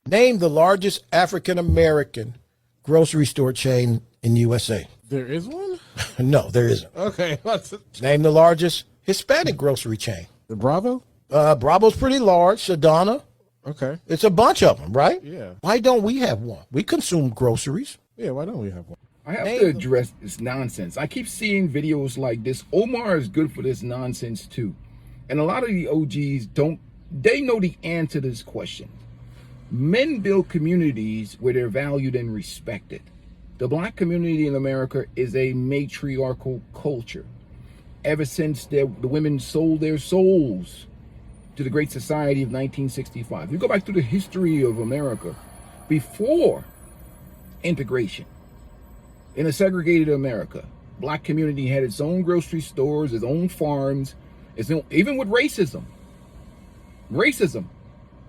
Name the largest African American grocery store chain in USA. There is one? No, there isn't. Okay. Name the largest Hispanic grocery chain. The Bravo? Bravo's pretty large. Sedona. Okay. It's a bunch of them, right? Yeah. Why don't we have one? We consume groceries. Yeah, why don't we have one? I have to address this nonsense. I keep seeing videos like this. Omar is good for this nonsense too. And a lot of the OGs they know the answer to this question. Men build communities where they're valued and respected. The black community in America is a matriarchal culture. Ever since the women sold their souls to the Great Society of 1965. You go back through the history of America, before integration, in a segregated America, black community had its own grocery stores, its own farms, even with racism,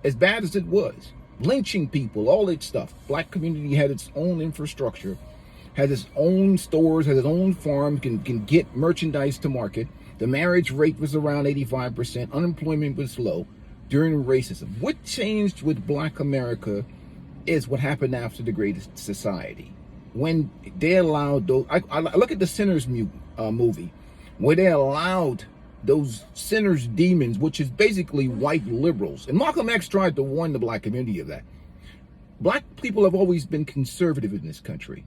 as bad as it was, lynching people, all that stuff. Black community had its own infrastructure, had its own stores, had its own farm, can get merchandise to market. The marriage rate was around 85%. Unemployment was low during racism. What changed with black America is what happened after the Great Society. When they allowed those, I look at the Sinners movie, where they allowed those sinners, demons, which is basically white liberals. And Malcolm X tried to warn the black community of that. Black people have always been conservative in this country.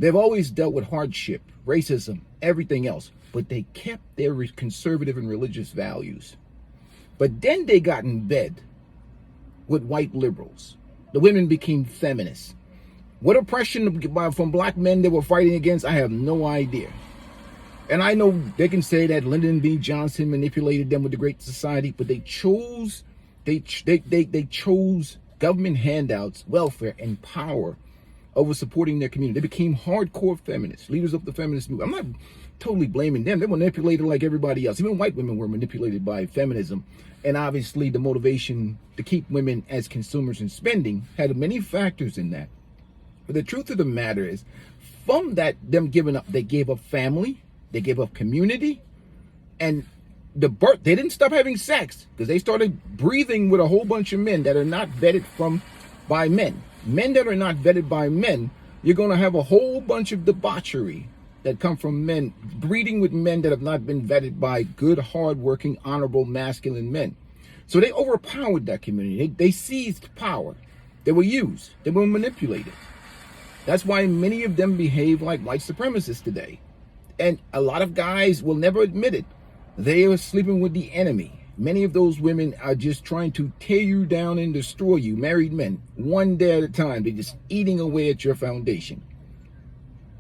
They've always dealt with hardship, racism, everything else, but they kept their conservative and religious values. But then they got in bed with white liberals. The women became feminists. What oppression from black men they were fighting against, I have no idea. And I know they can say that Lyndon B. Johnson manipulated them with the Great Society, but they chose chose government handouts, welfare, and power over supporting their community. They became hardcore feminists, leaders of the feminist movement. I'm not totally blaming them. They were manipulated like everybody else. Even white women were manipulated by feminism. And obviously the motivation to keep women as consumers and spending had many factors in that. But the truth of the matter is, from that, them giving up, they gave up family, they gave up community, and they didn't stop having sex because they started breathing with a whole bunch of men that are not vetted by men. Men that are not vetted by men, you're going to have a whole bunch of debauchery that come from men, breeding with men that have not been vetted by good, hardworking, honorable, masculine men. So they overpowered that community. They seized power. They were used. They were manipulated. That's why many of them behave like white supremacists today. And a lot of guys will never admit it. They are sleeping with the enemy. Many of those women are just trying to tear you down and destroy you, married men, one day at a time. They're just eating away at your foundation.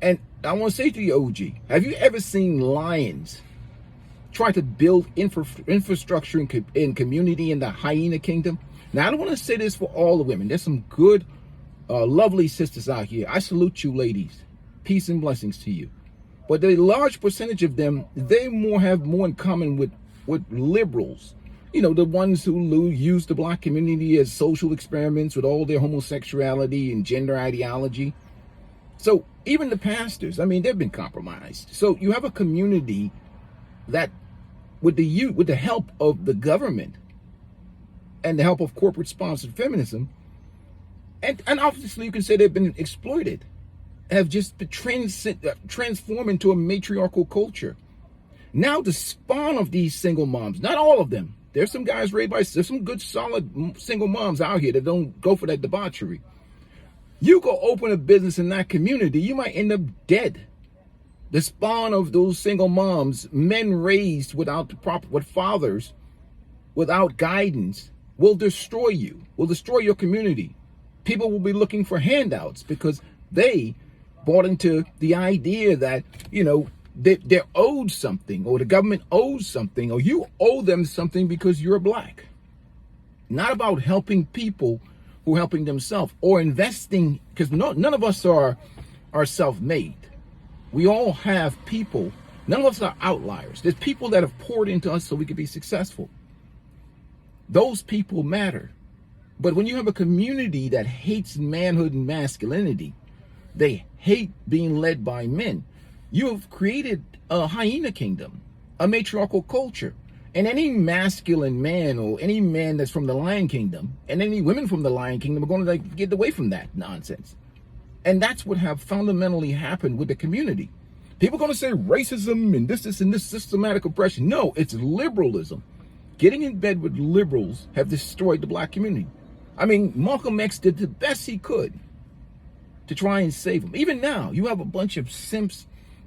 And I want to say to you, OG, have you ever seen lions try to build infrastructure in community in the hyena kingdom? Now, I don't want to say this for all the women. There's some good, lovely sisters out here. I salute you, ladies. Peace and blessings to you. But the large percentage of them, they have more in common with liberals. You know, the ones who use the black community as social experiments with all their homosexuality and gender ideology. So even the pastors, I mean, they've been compromised. So you have a community that with the help of the government and the help of corporate sponsored feminism, and obviously you can say they've been exploited, have just been transformed into a matriarchal culture. Now the spawn of these single moms, not all of them. There's some guys raised by, there's some good solid single moms out here that don't go for that debauchery. You go open a business in that community, you might end up dead. The spawn of those single moms, men raised with fathers, without guidance, will destroy you, will destroy your community. People will be looking for handouts because they bought into the idea that, you know, they're owed something, or the government owes something, or you owe them something because you're black. Not about helping people who are helping themselves or investing, because none of us are self-made. We all have people. None of us are outliers. There's people that have poured into us so we could be successful. Those people matter. But when you have a community that hates manhood and masculinity, they hate being led by men, you have created a hyena kingdom, a matriarchal culture. And any masculine man or any man that's from the Lion Kingdom and any women from the Lion Kingdom are going to like get away from that nonsense. And that's what have fundamentally happened with the community. People are going to say racism and this and this systematic oppression. No, it's liberalism. Getting in bed with liberals have destroyed the black community. I mean, Malcolm X did the best he could to try and save them. Even now, you have a bunch of simps,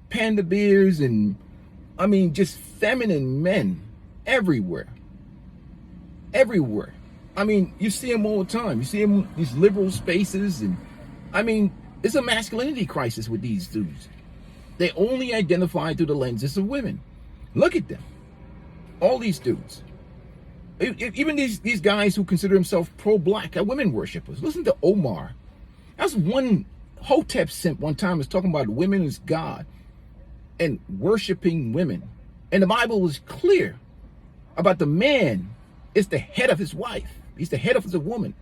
panda bears, and I mean, just feminine men everywhere. Everywhere. I mean, you see them all the time. You see them in these liberal spaces, and I mean, it's a masculinity crisis with these dudes. They only identify through the lenses of women. Look at them. All these dudes. Even these guys who consider themselves pro-black are women worshippers. Listen to Omar. That's one Hotep simp one time was talking about women as God and worshiping women. And the Bible was clear about the man is the head of his wife. He's the head of his woman.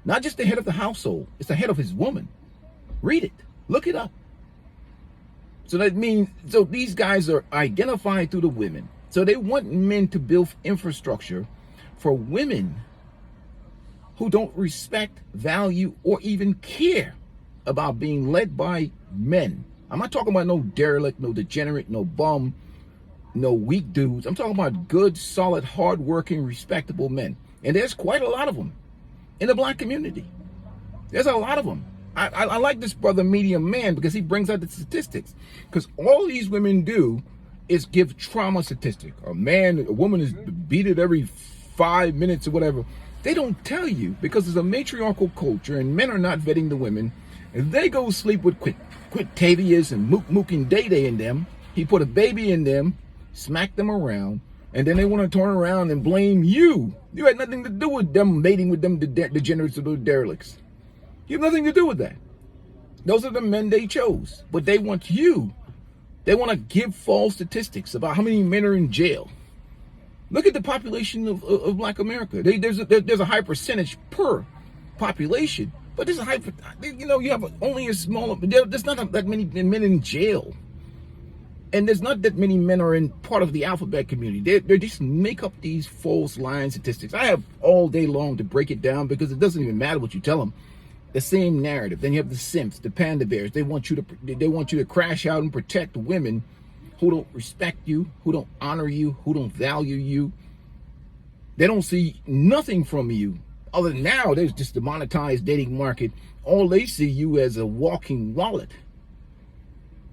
Not just the head of the household. It's the head of his woman. Read it. Look it up. So that means, so these guys are identified through the women. So they want men to build infrastructure for women who don't respect, value, or even care about being led by men. I'm not talking about no derelict, no degenerate, no bum, no weak dudes. I'm talking about good, solid, hardworking, respectable men. And there's quite a lot of them in the black community. There's a lot of them. I like this brother Medium Man because he brings out the statistics. Because all these women do is give trauma statistics. A woman is beaten every 5 minutes or whatever. They don't tell you because it's a matriarchal culture and men are not vetting the women. If they go sleep with Quintavious and Mook and Day Day in them, he put a baby in them, smack them around, and then they want to turn around and blame you. You had nothing to do with them mating with them degenerates or the derelicts. You have nothing to do with that. Those are the men they chose. But they want you. They want to give false statistics about how many men are in jail. Look at the population of Black America. There's a high percentage per population. But there's a high, you have only a small, there's not that many men in jail. And there's not that many men are in part of the alphabet community. They just make up these false line statistics. I have all day long to break it down because it doesn't even matter what you tell them. The same narrative. Then you have the simps, the panda bears. They want you to crash out and protect women who don't respect you, who don't honor you, who don't value you. They don't see nothing from you. Other than now, there's just the monetized dating market. All they see you as a walking wallet.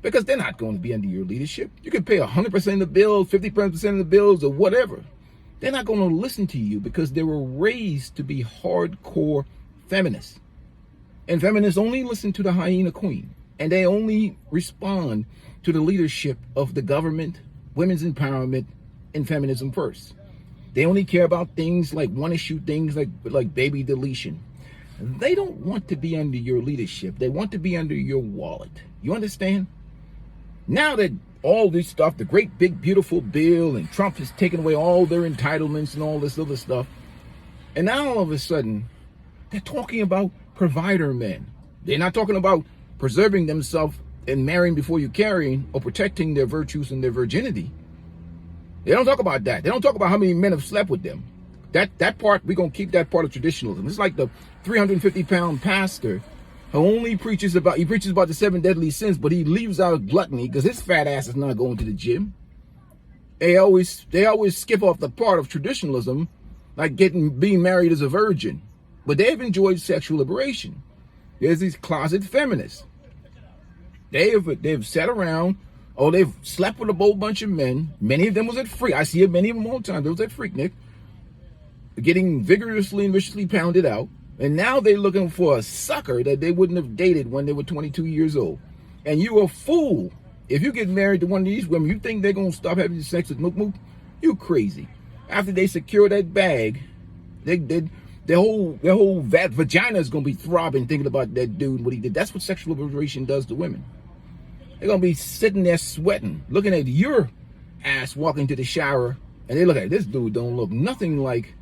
Because they're not going to be under your leadership. You can pay 100% of the bills, 50% of the bills, or whatever. They're not going to listen to you because they were raised to be hardcore feminists. And feminists only listen to the hyena queen. And they only respond to the leadership of the government, women's empowerment, and feminism first. They only care about things like one-issue things like baby deletion. They don't want to be under your leadership. They want to be under your wallet. You understand? Now that all this stuff, the great big beautiful bill, and Trump has taken away all their entitlements and all this other stuff, and now all of a sudden, they're talking about provider men. They're not talking about preserving themselves and marrying before you carrying or protecting their virtues and their virginity. They don't talk about that. They don't talk about how many men have slept with them. That part, we're going to keep that part of traditionalism. It's like the 350-pound pastor who only preaches about the 7 deadly sins, but he leaves out gluttony because his fat ass is not going to the gym. They always skip off the part of traditionalism, like being married as a virgin. But they've enjoyed sexual liberation. There's these closet feminists. They've sat around, they've slept with a whole bunch of men. Many of them was at Freak. I see many of them all the time. They was at Freaknik, getting vigorously and viciously pounded out. And now they're looking for a sucker that they wouldn't have dated when they were 22 years old. And you're a fool. If you get married to one of these women, you think they're going to stop having sex with Mook Mook? You crazy. After they secure that bag, their whole vagina is going to be throbbing thinking about that dude and what he did. That's what sexual liberation does to women. They're going to be sitting there sweating, looking at your ass walking to the shower, and they look at this dude don't look nothing like,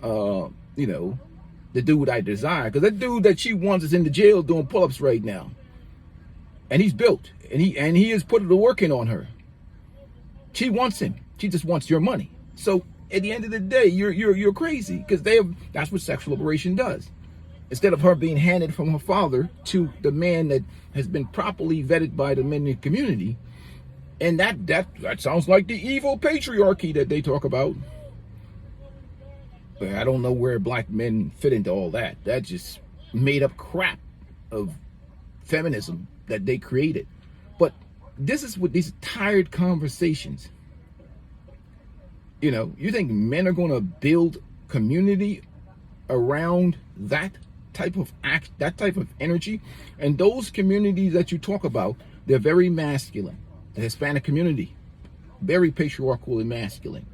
the dude I desire. Because that dude that she wants is in the jail doing pull-ups right now. And he's built. And he has put the work in on her. She wants him. She just wants your money. So at the end of the day, you're crazy, because that's what sexual liberation does. Instead of her being handed from her father to the man that has been properly vetted by the men in the community, and that sounds like the evil patriarchy that they talk about. But I don't know where black men fit into all that. That's just made up crap of feminism that they created. But this is what these tired conversations. You think men are going to build community around that type of act, that type of energy? And those communities that you talk about, they're very masculine. The Hispanic community, very patriarchal and masculine.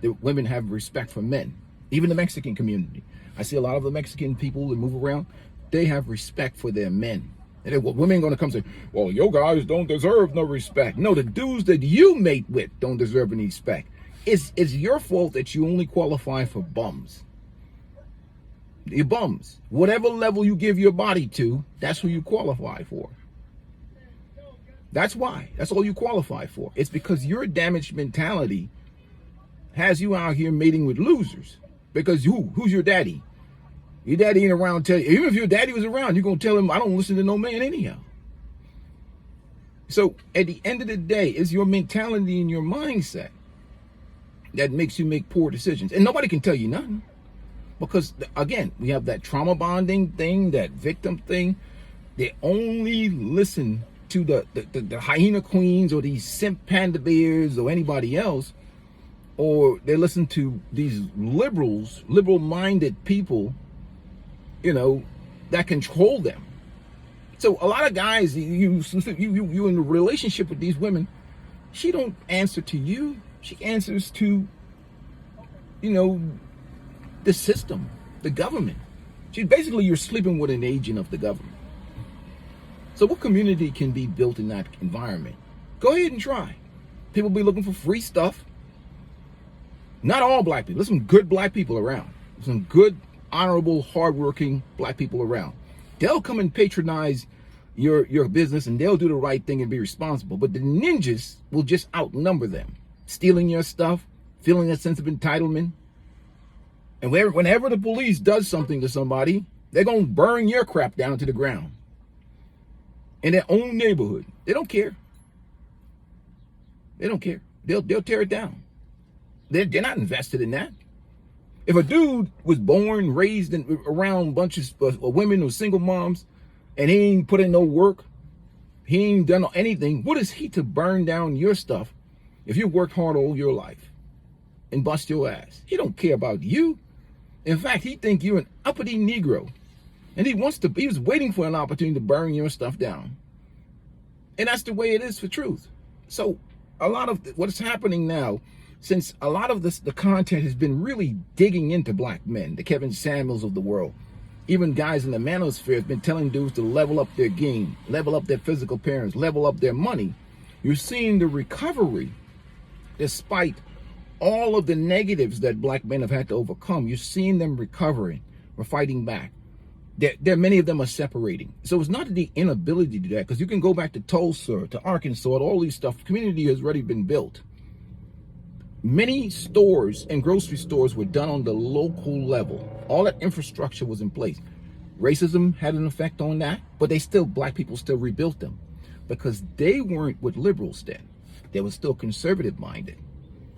The women have respect for men. Even the Mexican community. I see a lot of the Mexican people that move around, they have respect for their men. And women are going to come say, well, you guys don't deserve no respect. No, the dudes that you mate with don't deserve any respect. It's your fault that you only qualify for bums. Your bums. Whatever level you give your body to, that's who you qualify for. That's why. That's all you qualify for. It's because your damaged mentality has you out here mating with losers. Because who's your daddy? Your daddy ain't around to tell you. Even if your daddy was around, you're going to tell him, I don't listen to no man anyhow. So at the end of the day, it's your mentality and your mindset that makes you make poor decisions. And nobody can tell you nothing. Because, again, we have that trauma bonding thing, that victim thing. They only listen to the hyena queens or these simp panda bears or anybody else. Or they listen to these liberal-minded people, that control them. So a lot of guys, you in a relationship with these women, she don't answer to you. She answers to, the system, the government. Basically, you're sleeping with an agent of the government. So what community can be built in that environment? Go ahead and try. People be looking for free stuff. Not all black people. There's some good black people around. Some good, honorable, hardworking black people around. They'll come and patronize your business, and they'll do the right thing and be responsible. But the ninjas will just outnumber them, stealing your stuff, feeling a sense of entitlement. And whenever the police does something to somebody, they're going to burn your crap down to the ground in their own neighborhood. They don't care. They don't care. They'll tear it down. They're not invested in that. If a dude was born, raised around bunches of women or single moms, and he ain't put in no work, he ain't done anything, what is he to burn down your stuff if you worked hard all your life and bust your ass? He don't care about you. In fact, he think you're an uppity Negro, and he was waiting for an opportunity to burn your stuff down. And that's the way it is for truth. So a lot of what's happening now, since a lot of the content has been really digging into black men, the Kevin Samuels of the world, even guys in the manosphere have been telling dudes to level up their game, level up their physical appearance, level up their money. You're seeing the recovery, despite all of the negatives that black men have had to overcome. You're seeing them recovering. We're fighting back. Many of them are separating. So it's not the inability to do that, because you can go back to Tulsa, to Arkansas, to all these stuff. Community has already been built. Many stores and grocery stores were done on the local level. All that infrastructure was in place. Racism had an effect on that, but black people still rebuilt them, because they weren't what liberals did. They were still conservative minded.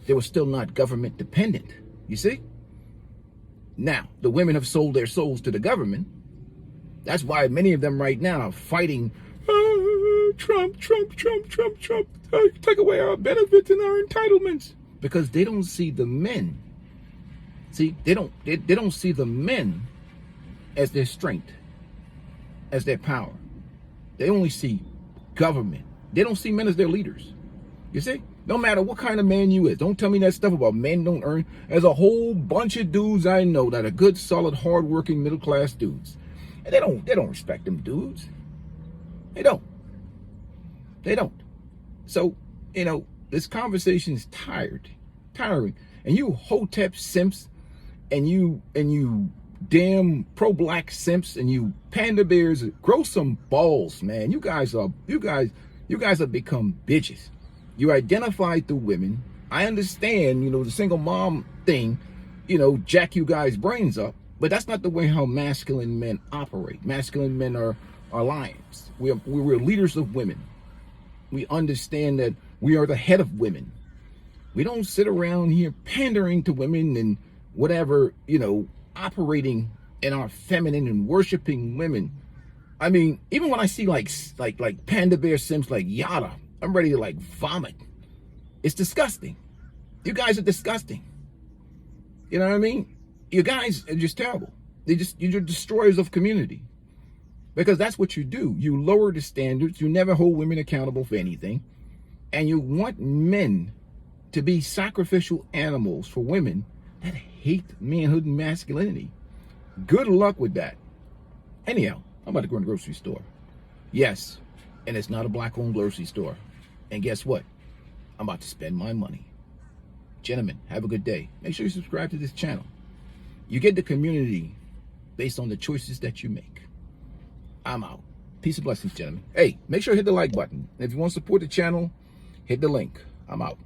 They were still not government dependent. You see? Now, the women have sold their souls to the government. That's why many of them right now are fighting, Trump, take away our benefits and our entitlements. Because they don't see the men. See, they don't see the men as their strength, as their power. They only see government. They don't see men as their leaders. You see? No matter what kind of man you is. Don't tell me that stuff about men don't earn. There's a whole bunch of dudes I know that are good, solid, hardworking, middle-class dudes. And they don't respect them dudes. They don't. So, this conversation is tiring. And you hotep simps, and you damn pro-black simps, and you panda bears, grow some balls, man. You guys have become bitches. You identify through women. I understand, the single mom thing, jack you guys' brains up, but that's not the way how masculine men operate. Masculine men are lions. We're leaders of women. We understand that we are the head of women. We don't sit around here pandering to women and whatever, operating in our feminine and worshiping women. I mean, even when I see like Panda Bear Sims like Yada, I'm ready to vomit. It's disgusting. You guys are disgusting. You know what I mean? You guys are just terrible. You're destroyers of community. Because that's what you do. You lower the standards. You never hold women accountable for anything. And you want men to be sacrificial animals for women that hate manhood and masculinity. Good luck with that. Anyhow, I'm about to go in the grocery store. Yes, and it's not a black-owned grocery store. And guess what? I'm about to spend my money. Gentlemen, have a good day. Make sure you subscribe to this channel. You get the community based on the choices that you make. I'm out. Peace and blessings, gentlemen. Hey, make sure to hit the like button. And if you want to support the channel, hit the link. I'm out.